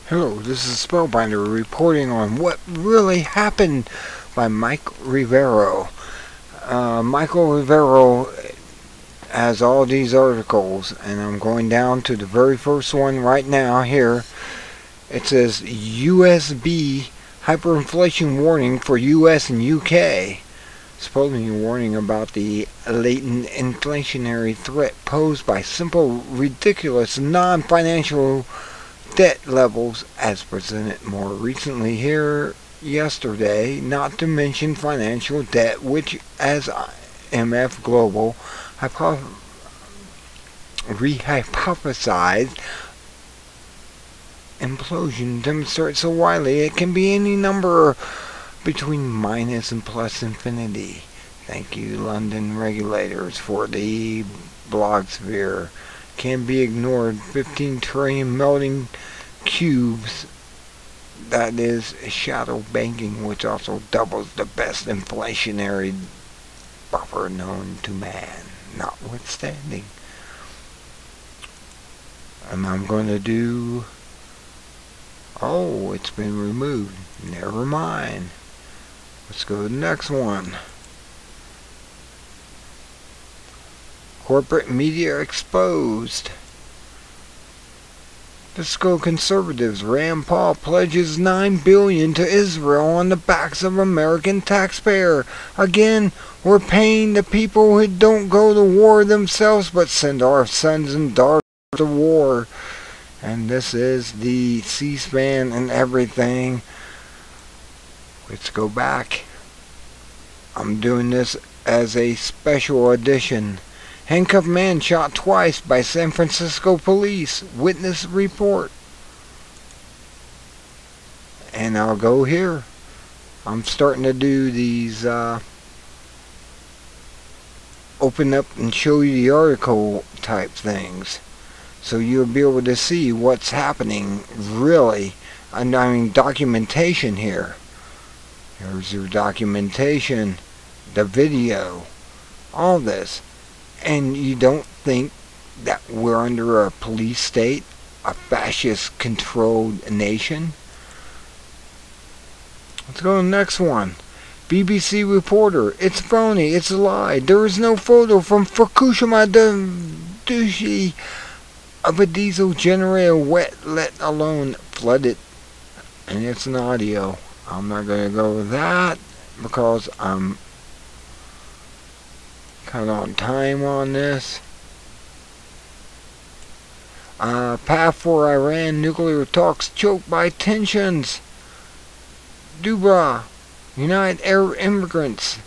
Hello, this is Spellbinder reporting on what really happened by Mike Rivero. Michael Rivero has all these articles, and I'm going down to the very first one right now here. It says USB hyperinflation warning for US and UK. Supposedly a warning about the latent inflationary threat posed by simple, ridiculous, non-financial debt levels as presented more recently here yesterday, not to mention financial debt, which, as IMF Global rehypothesized, implosion demonstrates so widely it can be any number between minus and plus infinity. Thank you, London regulators, for the blogosphere. Can be ignored. 15 trillion melting cubes. That is shadow banking, which also doubles the best inflationary buffer known to man, notwithstanding. And I'm going to do... Oh, it's been removed. Never mind. Let's go to the next one. Corporate media exposed. Fiscal conservatives. Rand Paul pledges $9 billion to Israel on the backs of American taxpayer. Again, we're paying the people who don't go to war themselves but send our sons and daughters to war. And this is the C-SPAN and everything. Let's go back. I'm doing this as a special edition. Handcuffed man shot twice by San Francisco police. Witness report. And I'll go here. I'm starting to do these open up and show you the article type things. So you'll be able to see what's happening really. I mean documentation here. Here's your documentation. The video. All this. And you don't think that we're under a police state, a fascist-controlled nation? Let's go to the next one. BBC reporter, it's phony, it's a lie. There is no photo from Fukushima Daiichi of a diesel generator wet, let alone flooded. And it's an audio. I'm not going to go with that because I'm kind of on time on this. Path for Iran nuclear talks choked by tensions. Dubra, United Arab Immigrants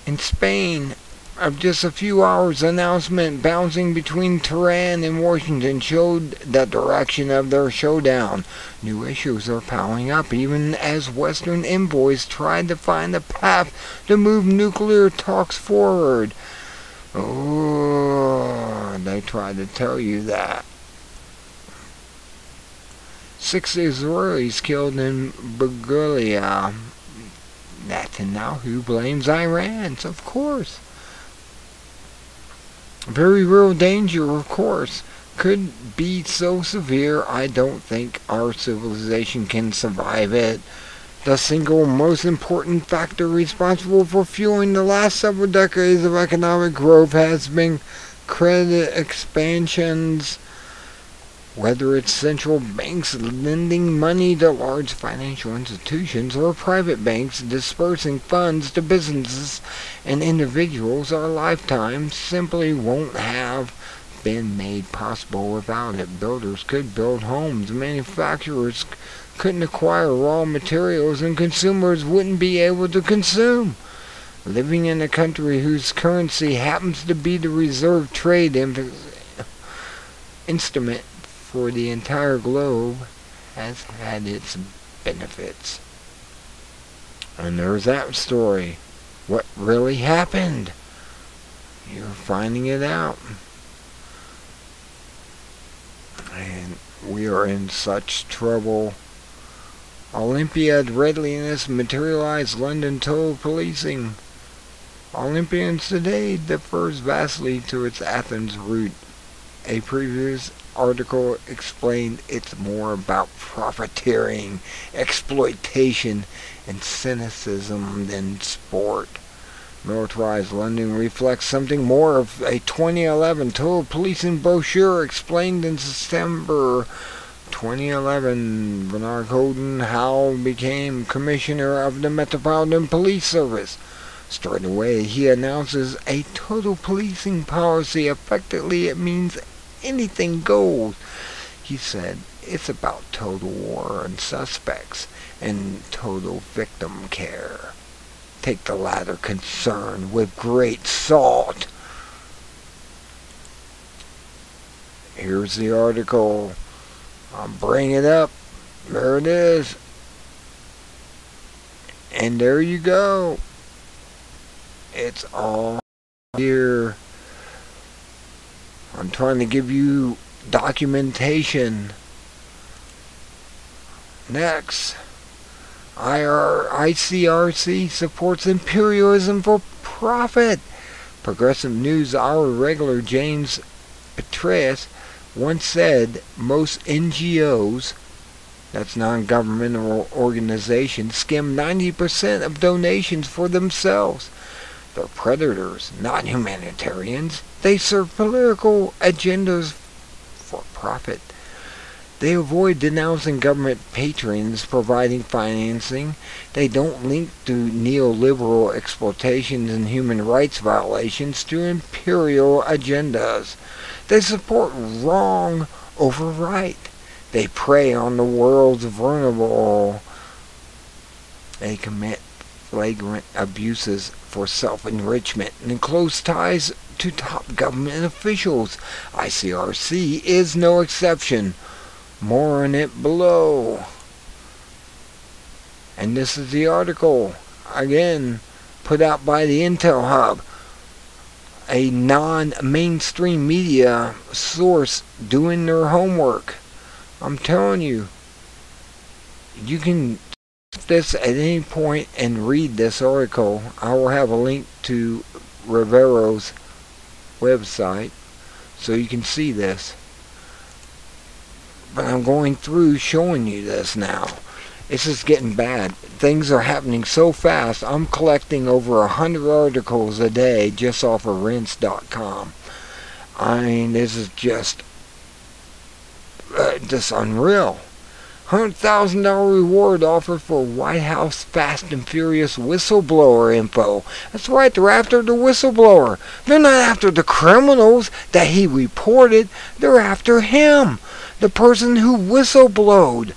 in Spain of just a few hours announcement bouncing between Tehran and Washington showed the direction of their showdown. New issues are piling up even as Western envoys tried to find a path to move nuclear talks forward. Oh, they tried to tell you that. 6 Israelis killed in Bulgaria. Netanyahu blames Iran, of course. Very real danger, of course. Could be so severe, I don't think our civilization can survive it. The single most important factor responsible for fueling the last several decades of economic growth has been credit expansions. Whether it's central banks lending money to large financial institutions or private banks dispersing funds to businesses and individuals, our lifetime simply won't have been made possible without it. Builders could build homes, manufacturers couldn't acquire raw materials, and consumers wouldn't be able to consume. Living in a country whose currency happens to be the reserve trade instrument for the entire globe has had its benefits. And there's that story. What really happened? You're finding it out. And we are in such trouble. Olympiad readiness materialized, London told policing. Olympians today differs vastly to its Athens route. A previous article explained it's more about profiteering, exploitation, and cynicism than sport. Militarized London reflects something more of a 2011 total policing brochure explained in September 2011. Bernard Holden Howe became Commissioner of the Metropolitan Police Service. Straight away, he announces a total policing policy. Effectively, it means anything goes. He said it's about total war on suspects and total victim care. Take the latter concern with great salt. Here's the article. I'll bring it up. There it is. And there you go. It's all here. I'm trying to give you documentation. Next. ICRC supports imperialism for profit. Progressive News Hour regular James Petraeus once said most NGOs, that's non-governmental organizations, skim 90% of donations for themselves. They're predators, not humanitarians. They serve political agendas for profit. They avoid denouncing government patrons providing financing. They don't link to neoliberal exploitations and human rights violations to imperial agendas. They support wrong over right. They prey on the world's vulnerable. They commit flagrant abuses for self-enrichment and close ties to top government officials. ICRC is no exception. More on it below. And this is the article, again, put out by the Intel Hub, a non-mainstream media source doing their homework. I'm telling you, you can stop this at any point and read this article. I will have a link to Rivero's website so you can see this. But I'm going through showing you this now. It's just getting bad. Things are happening so fast. I'm collecting over 100 articles a day just off of Rants.com. I mean, this is just unreal. $100,000 reward offered for White House Fast and Furious whistleblower info. That's right, they're after the whistleblower. They're not after the criminals that he reported. They're after him. The person who whistleblowed.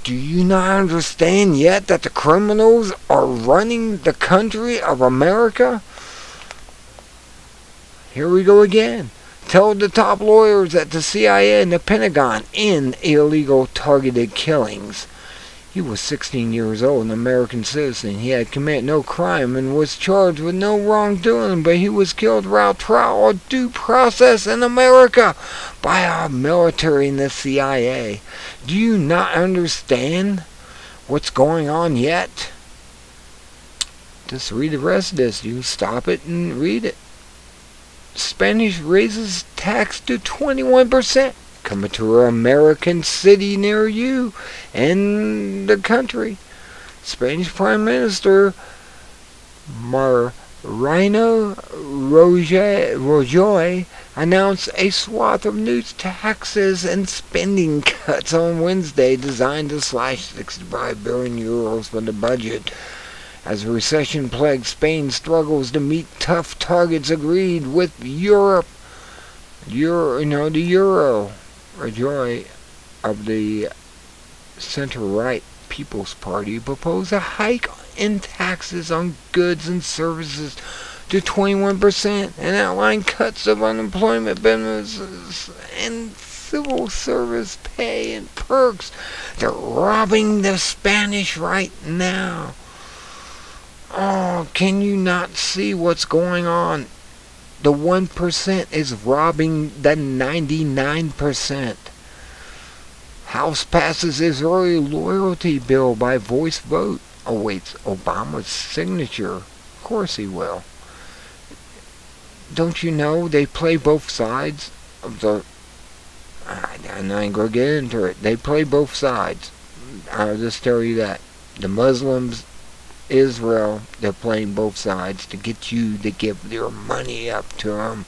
Do you not understand yet that the criminals are running the country of America? Here we go again. Tell the top lawyers at the CIA and the Pentagon in illegal targeted killings. He was 16 years old, an American citizen. He had committed no crime and was charged with no wrongdoing, but he was killed without trial or due process in America by our military and the CIA. Do you not understand what's going on yet? Just read the rest of this. You stop it and read it. Spanish raises tax to 21%. Coming to an American city near you and the country. Spanish Prime Minister Mariano Rajoy announced a swath of new taxes and spending cuts on Wednesday designed to slash 65 billion euros from the budget. As recession-plagued Spain struggles to meet tough targets agreed with Europe. The euro. Rajoy of the center-right People's Party proposed a hike in taxes on goods and services to 21% and outlined cuts of unemployment benefits and civil service pay and perks. They're robbing the Spanish right now. Oh, can you not see what's going on? The 1% is robbing the 99%. House passes Israeli loyalty bill by voice vote. Awaits Obama's signature. Of course he will. Don't you know they play both sides of the And I ain't gonna get into it. They play both sides. I'll just tell you that. The Muslims, Israel, they're playing both sides to get you to give their money up to them.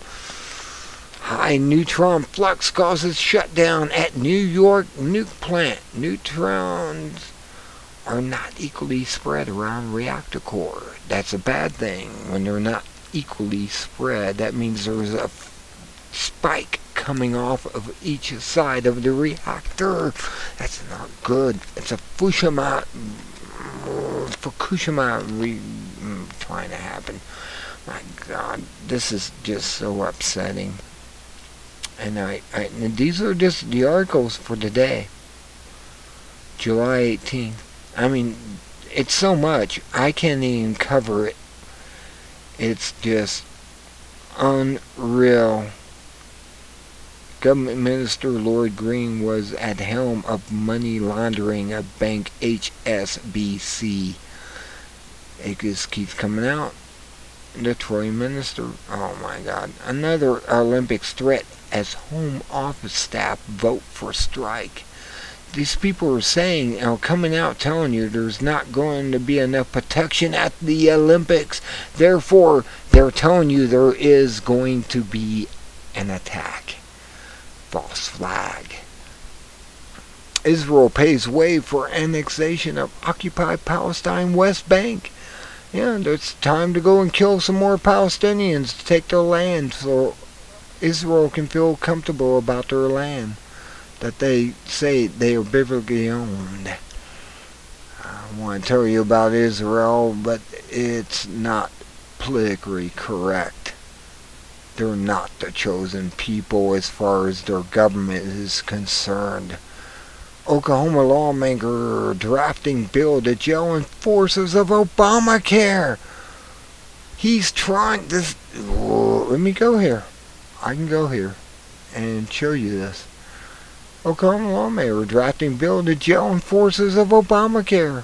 High neutron flux causes shutdown at New York nuke plant. Neutrons are not equally spread around reactor core. That's a bad thing when they're not equally spread. That means there's a spike coming off of each side of the reactor. That's not good. It's a Fukushima trying to happen. My God, this is just so upsetting. And and these are just the articles for today, July 18th. I mean, it's so much. I can't even cover it. It's just unreal. Government Minister Lloyd Green was at the helm of money laundering of bank HSBC. It just keeps coming out. The Troy Minister, oh my God. Another Olympics threat as home office staff vote for strike. These people are saying, coming out telling you there's not going to be enough protection at the Olympics. Therefore, they're telling you there is going to be an attack. False flag. Israel pays way for annexation of occupied Palestine West Bank. Yeah, it's time to go and kill some more Palestinians to take their land so Israel can feel comfortable about their land that they say they are biblically owned. I want to tell you about Israel, but it's not politically correct. They're not the chosen people as far as their government is concerned. Oklahoma lawmaker drafting bill to jail enforcers of Obamacare. He's trying this. Let me go here. I can go here and show you this. Oklahoma lawmaker drafting bill to jail enforcers of Obamacare.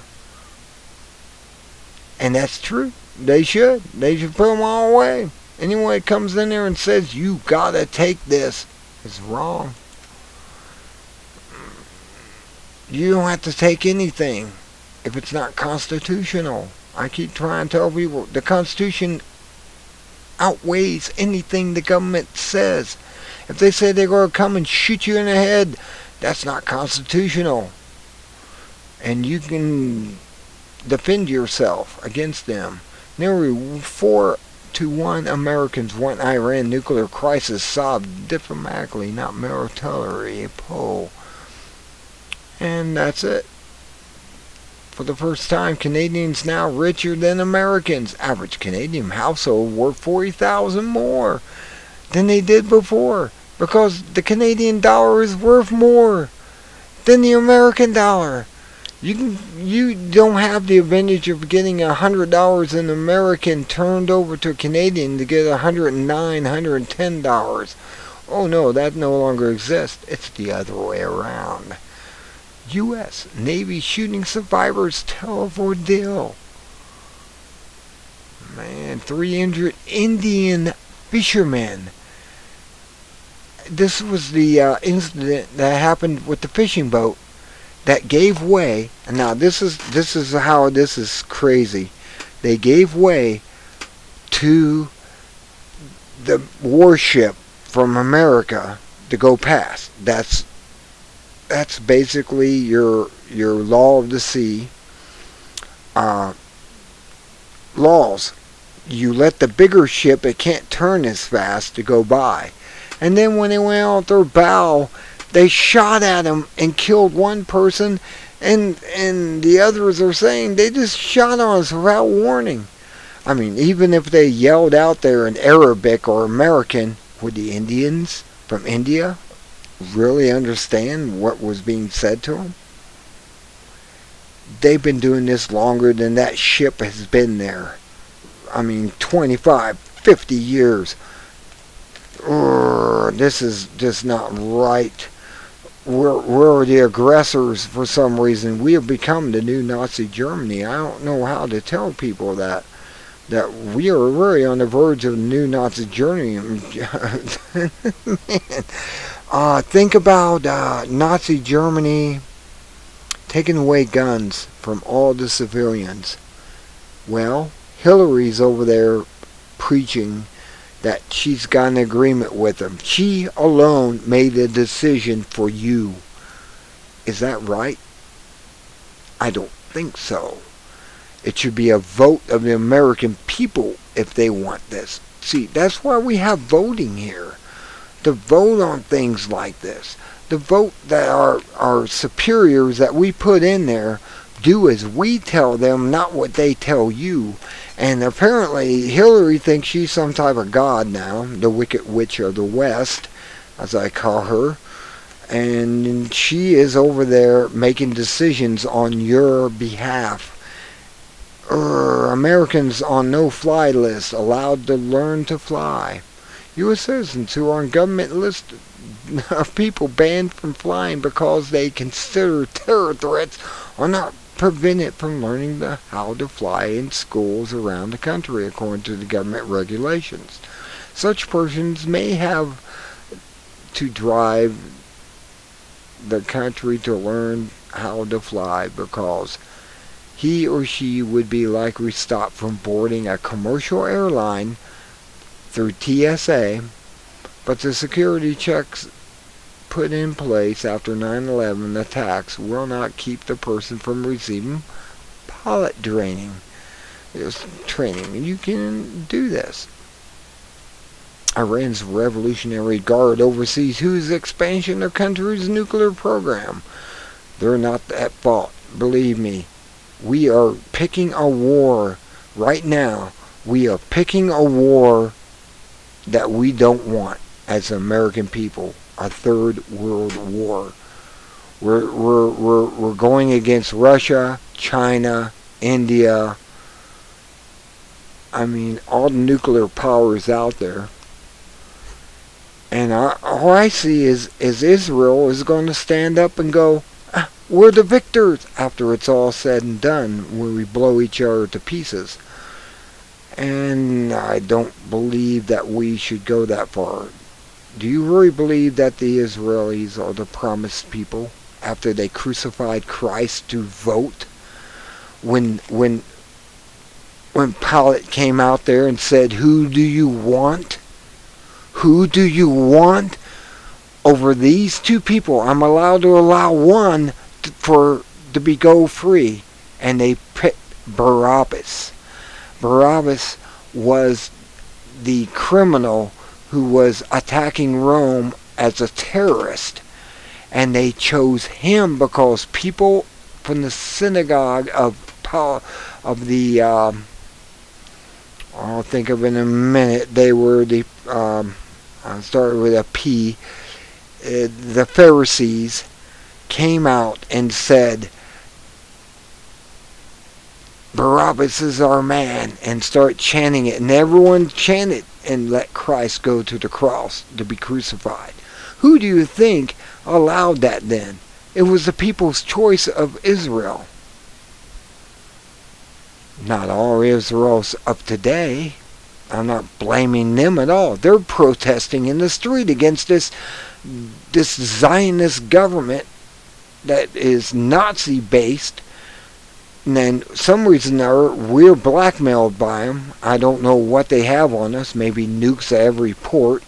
And that's true. They should. They should put them all away. Anyone that comes in there and says, you gotta take this, is wrong. You don't have to take anything if it's not constitutional. I keep trying to tell people, the Constitution outweighs anything the government says. If they say they're going to come and shoot you in the head, that's not constitutional. And you can defend yourself against them. Nearly 4-1 Americans want Iran nuclear crisis solved diplomatically, not militarily. Poll. And that's it. For the first time, Canadians now richer than Americans. Average Canadian household worth $40,000 more than they did before, because the Canadian dollar is worth more than the American dollar. You don't have the advantage of getting $100 in American turned over to Canadian to get $109, $110. Oh no, that no longer exists. It's the other way around. U.S. Navy shooting survivors tell of ordeal. Man, 3 injured Indian fishermen. This was the incident that happened with the fishing boat that gave way. And now this is how this is crazy. They gave way to the warship from America to go past. That's basically your law of the sea laws. You let the bigger ship, it can't turn as fast, to go by. And then when they went out their bow, they shot at them and killed one person, and the others are saying they just shot on us without warning. I mean, even if they yelled out there in Arabic or American, would the Indians from India really understand what was being said to them? They've been doing this longer than that ship has been there. I mean, 25, 50 years. This is just not right. We're the aggressors for some reason. We have become the new Nazi Germany. I don't know how to tell people that we are really on the verge of the new Nazi Germany. Man, Think about Nazi Germany taking away guns from all the civilians. Well, Hillary's over there preaching that she's got an agreement with them. She alone made a decision for you. Is that right? I don't think so. It should be a vote of the American people if they want this. See, that's why we have voting here. To vote on things like this. To vote that our superiors that we put in there do as we tell them, not what they tell you. And apparently Hillary thinks she's some type of god now, the Wicked Witch of the West, as I call her. And she is over there making decisions on your behalf. Americans on no-fly list allowed to learn to fly. U.S. citizens who are on government list of people banned from flying because they consider terror threats are not prevented from learning how to fly in schools around the country according to the government regulations. Such persons may have to drive the country to learn how to fly because he or she would be likely stopped from boarding a commercial airline through TSA, but the security checks put in place after 9/11 attacks will not keep the person from receiving pilot training. You can do this. Iran's Revolutionary Guard oversees whose expansion of country's nuclear program. They're not at fault. Believe me, we are picking a war right now. We are picking a war that we don't want as American people, a third world war. We're going against Russia, China, India. I mean, all the nuclear powers out there. And all I see is Israel is going to stand up and go, we're the victors after it's all said and done when we blow each other to pieces. And I don't believe that we should go that far. Do you really believe that the Israelis are the promised people after they crucified Christ to vote? When Pilate came out there and said, who do you want? Who do you want? Over these two people, I'm allowed to allow one to go free. And they picked Barabbas. Barabbas was the criminal who was attacking Rome as a terrorist. And they chose him because people from the synagogue of the, I'll think of it in a minute, they were the, I started with a P, the Pharisees came out and said, Barabbas is our man, and start chanting it. And everyone chanted and let Christ go to the cross to be crucified. Who do you think allowed that then? It was the people's choice of Israel. Not all Israel's of today. I'm not blaming them at all. They're protesting in the street against this Zionist government that is Nazi-based. And then, some reason or other, we're blackmailed by them. I don't know what they have on us. Maybe nukes at every port.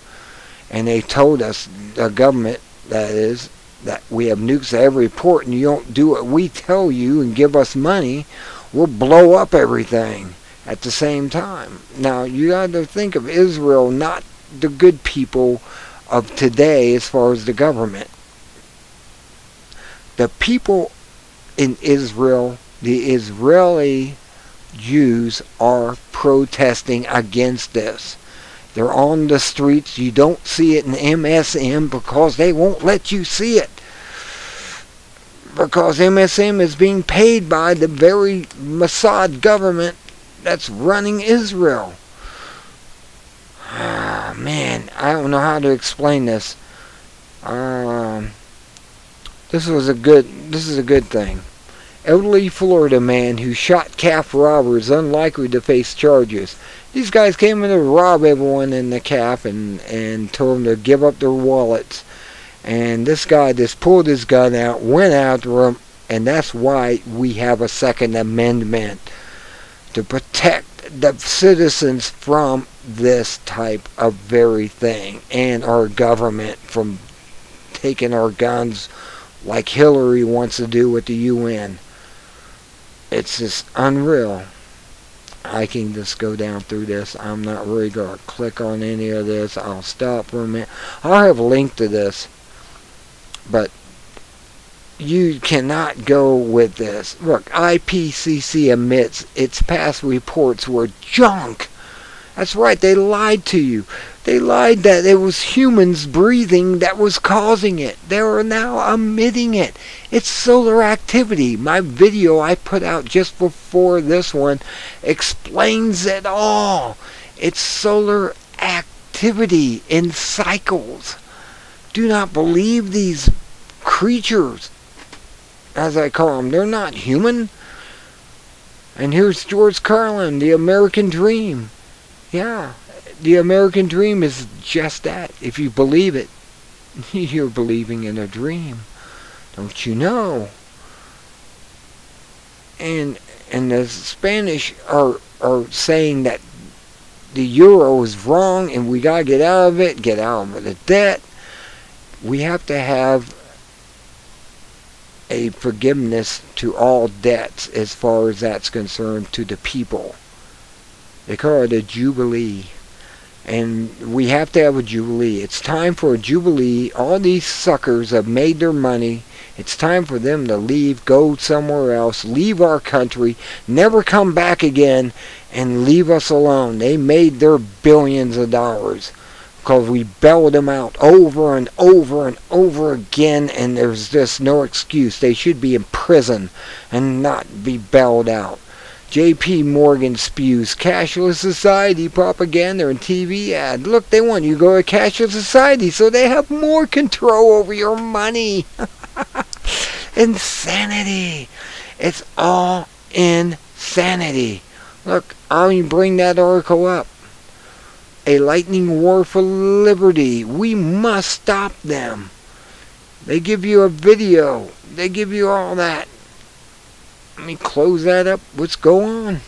And they told us, the government, that is, that we have nukes at every port, and you don't do what we tell you and give us money, we'll blow up everything at the same time. Now, you got to think of Israel, not the good people of today as far as the government. The people in Israel, the Israeli Jews, are protesting against this. They're on the streets. You don't see it in MSM because they won't let you see it. Because MSM is being paid by the very Mossad government that's running Israel. Man, I don't know how to explain this. This is a good thing. Elderly Florida man who shot calf robber is unlikely to face charges. These guys came in to rob everyone in the calf and told them to give up their wallets. And this guy just pulled his gun out, went after him, and that's why we have a Second Amendment, to protect the citizens from this type of very thing, and our government from taking our guns like Hillary wants to do with the UN. It's just unreal. I can just go down through this. I'm not really going to click on any of this. I'll stop for a minute. I'll have a link to this. But you cannot go with this. Look, IPCC admits its past reports were junk. That's right, they lied to you. They lied that it was humans breathing that was causing it. They are now admitting it. It's solar activity. My video I put out just before this one explains it all. It's solar activity in cycles. Do not believe these creatures, as I call them. They're not human. And here's George Carlin, the American dream. Yeah, the American dream is just that. If you believe it, you're believing in a dream. Don't you know? And the Spanish are saying that the euro is wrong and we got to get out of it, get out of the debt. We have to have a forgiveness to all debts as far as that's concerned to the people. They call it a jubilee. And we have to have a jubilee. It's time for a jubilee. All these suckers have made their money. It's time for them to leave, go somewhere else, leave our country, never come back again, and leave us alone. They made their billions of dollars because we bailed them out over and over and over again, and there's just no excuse. They should be in prison and not be bailed out. J.P. Morgan spews cashless society propaganda and TV ad. Look, they want you to go to cashless society so they have more control over your money. Insanity. It's all insanity. Look, I'll even bring that article up. A lightning war for liberty. We must stop them. They give you a video. They give you all that. Let me close that up. What's going on?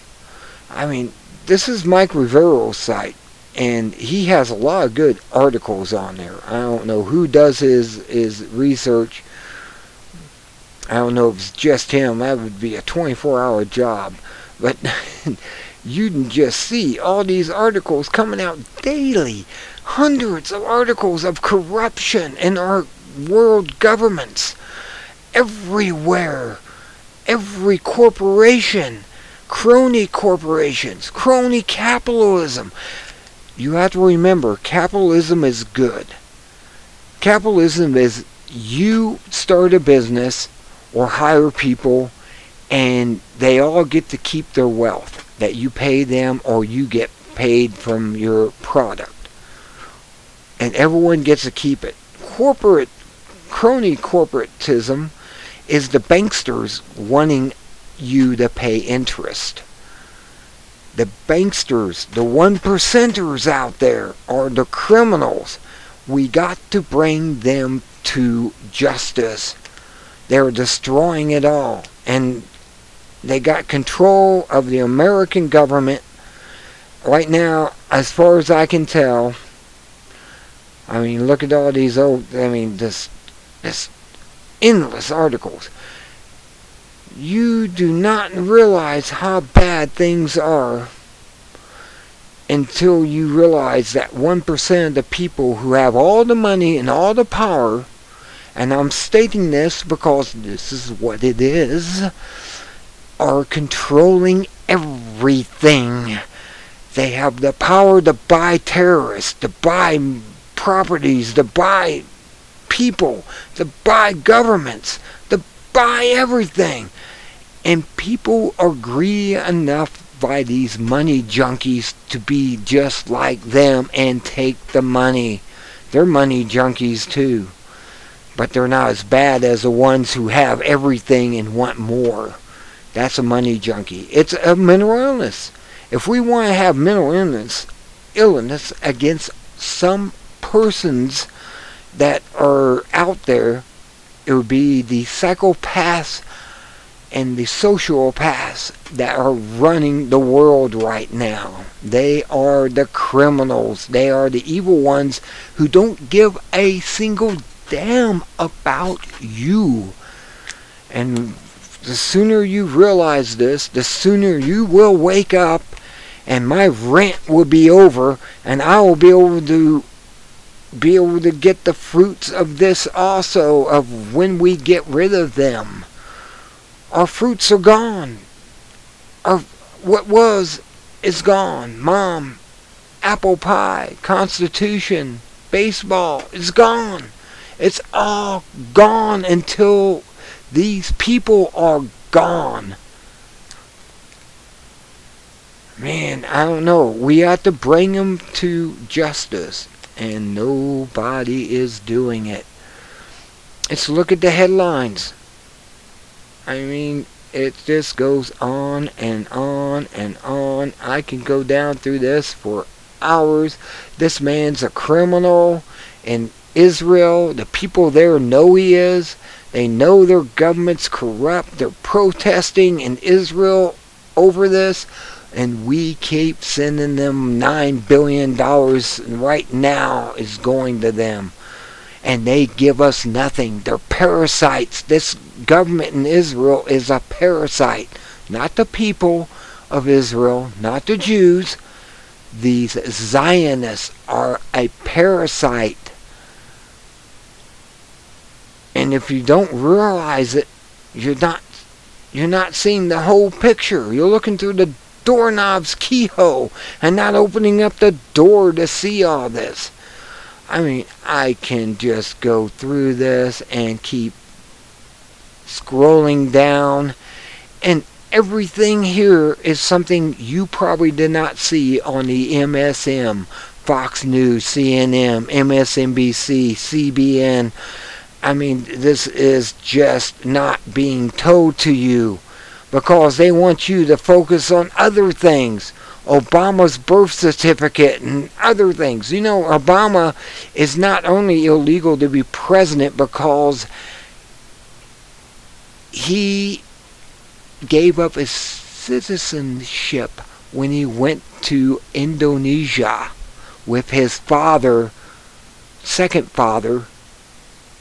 I mean, this is Mike Rivero's site, and he has a lot of good articles on there. I don't know who does his research. I don't know if it's just him. That would be a 24-hour job. But you can just see all these articles coming out daily. Hundreds of articles of corruption in our world governments. Everywhere. Every corporation, crony corporations, crony capitalism. You have to remember, capitalism is good. Capitalism is you start a business or hire people and they all get to keep their wealth that you pay them or you get paid from your product. And everyone gets to keep it. Crony corporatism is the banksters wanting you to pay interest. The banksters, the 1%ers out there, are the criminals. We got to bring them to justice. They're destroying it all. And they got control of the American government. Right now, as far as I can tell, I mean, look at all these this endless articles. You do not realize how bad things are until you realize that 1% of the people who have all the money and all the power, and I'm stating this because this is what it is, are controlling everything. They have the power to buy terrorists, to buy properties, to buy people, to buy governments, to buy everything. And people are greedy enough by these money junkies to be just like them and take the money. They're money junkies too. But they're not as bad as the ones who have everything and want more. That's a money junkie. It's a mental illness. If we want to have mental illness against some persons, that are out there. It would be the psychopaths and the sociopaths that are running the world right now. They are the criminals. They are the evil ones who don't give a single damn about you. And the sooner you realize this, the sooner you will wake up, and my rant will be over, and I will be able to get the fruits of this also, of when we get rid of them. Our fruits are gone. What was is gone. Mom, apple pie, Constitution, baseball is gone. It's all gone until these people are gone. Man, I don't know. We have to bring them to justice, and nobody is doing it. Let's look at the headlines. I mean, it just goes on and on and on. I can go down through this for hours. This man's a criminal in Israel. The people there know he is. They know their government's corrupt. They're protesting in Israel over this. And we keep sending them $9 billion right now is going to them. And they give us nothing. They're parasites. This government in Israel is a parasite. Not the people of Israel, not the Jews. These Zionists are a parasite. And if you don't realize it, you're not seeing the whole picture. You're looking through the doorknob's keyhole and not opening up the door to see all this. I mean, I can just go through this and keep scrolling down, and everything here is something you probably did not see on the MSM, Fox News, CNN, MSNBC, CBN. I mean, this is just not being told to you because they want you to focus on other things. Obama's birth certificate and other things. You know, Obama is not only illegal to be president because he gave up his citizenship when he went to Indonesia with his father, second father,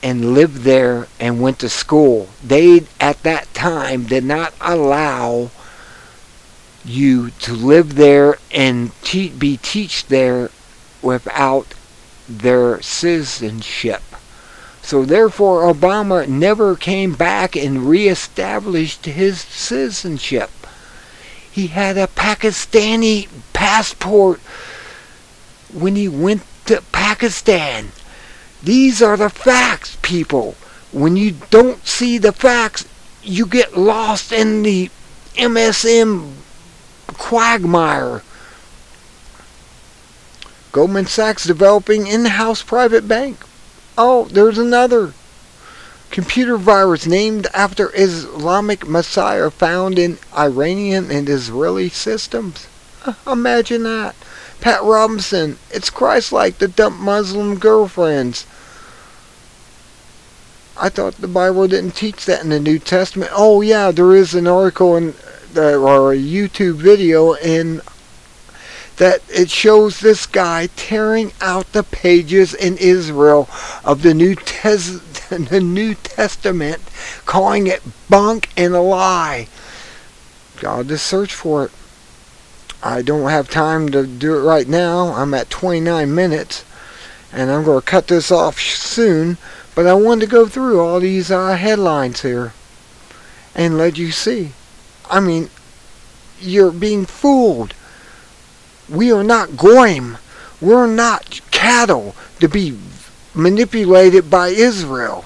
and lived there and went to school. They, at that time, did not allow you to live there and be taught there without their citizenship. So therefore, Obama never came back and reestablished his citizenship. He had a Pakistani passport when he went to Pakistan. These are the facts, people. When you don't see the facts, you get lost in the MSM quagmire. Goldman Sachs developing in-house private bank. Oh, there's another computer virus named after Islamic Messiah found in Iranian and Israeli systems. Imagine that. Pat Robinson, it's Christ-like to dump Muslim girlfriends. I thought the Bible didn't teach that in the New Testament. Oh yeah, there is an article or a YouTube video in that it shows this guy tearing out the pages in Israel of the New Testament, calling it bunk and a lie. Gotta just search for it. I don't have time to do it right now. I'm at 29 minutes, and I'm going to cut this off soon. But I wanted to go through all these headlines here and let you see. I mean, you're being fooled. We are not goyim. We're not cattle to be manipulated by Israel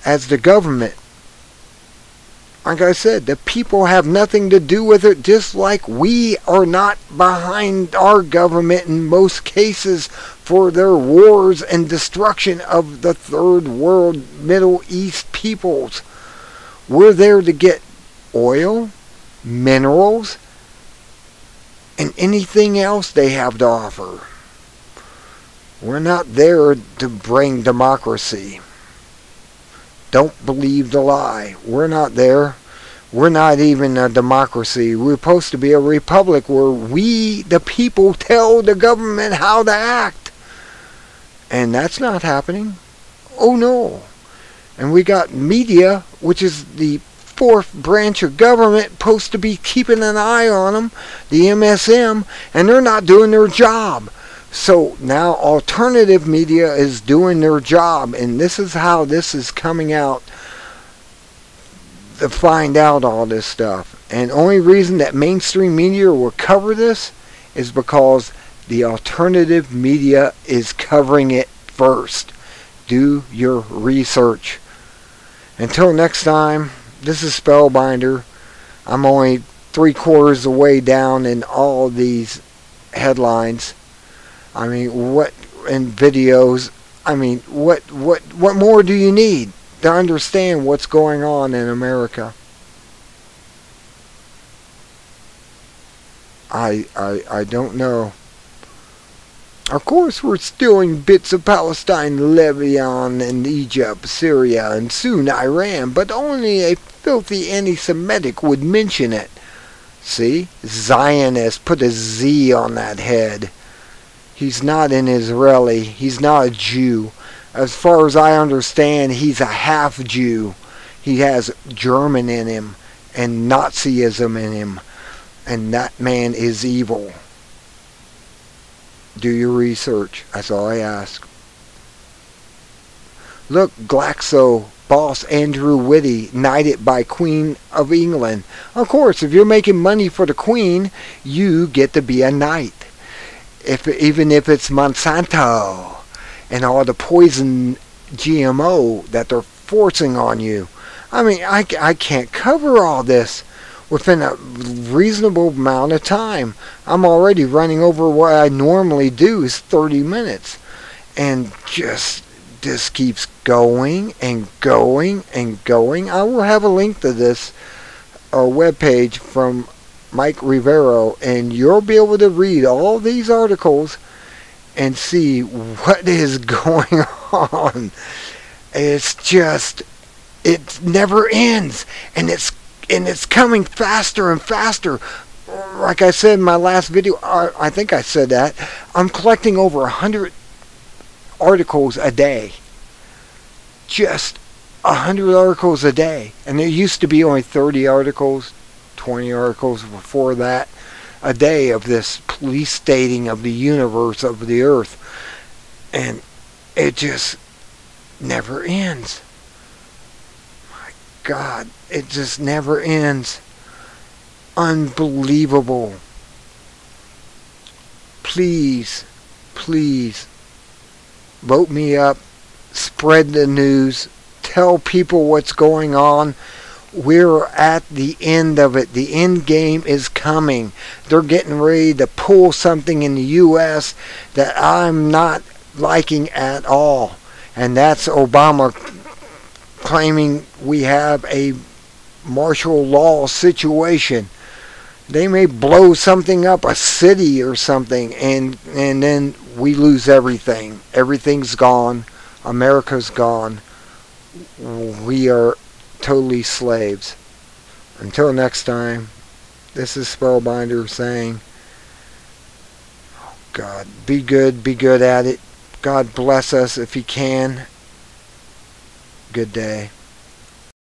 as the government. Like I said, the people have nothing to do with it, just like we are not behind our government in most cases for their wars and destruction of the third world Middle East peoples. We're there to get oil, minerals, and anything else they have to offer. We're not there to bring democracy. Don't believe the lie. We're not there. We're not even a democracy. We're supposed to be a republic where we, the people, tell the government how to act. And that's not happening. Oh no. And we got media, which is the fourth branch of government, supposed to be keeping an eye on them, the MSM, and they're not doing their job. So now alternative media is doing their job, and this is how this is coming out to find out all this stuff. And only reason that mainstream media will cover this is because the alternative media is covering it first. Do your research. Until next time, this is Spellbinder. I'm only 3/4 of the way down in all these headlines. I mean, what in videos? I mean, what more do you need to understand what's going on in America? I don't know. Of course, we're stealing bits of Palestine, Lebanon, and Egypt, Syria, and soon Iran, but only a filthy anti-Semitic would mention it. See? Zionist, put a Z on that head. He's not an Israeli. He's not a Jew. As far as I understand, he's a half Jew. He has German in him and Nazism in him. And that man is evil. Do your research. That's all I ask. Look, Glaxo boss Andrew Whitty, knighted by Queen of England. Of course, if you're making money for the Queen, you get to be a knight. Even if it's Monsanto and all the poison GMO that they're forcing on you. I mean, I can't cover all this within a reasonable amount of time. I'm already running over what I normally do is 30 minutes. And just this keeps going and going and going. I will have a link to this webpage from Mike Rivero, and you'll be able to read all these articles and see what is going on. It's just, it never ends, and it's coming faster and faster. Like I said in my last video, I think I said that, I'm collecting over 100 articles a day. Just 100 articles a day. And there used to be only 30 articles, 20 articles before that a day of this police stating of the universe, of the earth. And it just never ends. My God, it just never ends. Unbelievable. Please, please, vote me up. Spread the news. Tell people what's going on. We're at the end of it. The end game is coming. They're getting ready to pull something in the U.S. that I'm not liking at all. And that's Obama claiming we have a martial law situation. They may blow something up, a city or something, and then we lose everything. Everything's gone. America's gone. We are totally slaves. Until next time, this is Spellbinder saying, oh God, be good at it. God bless us if He can. Good day.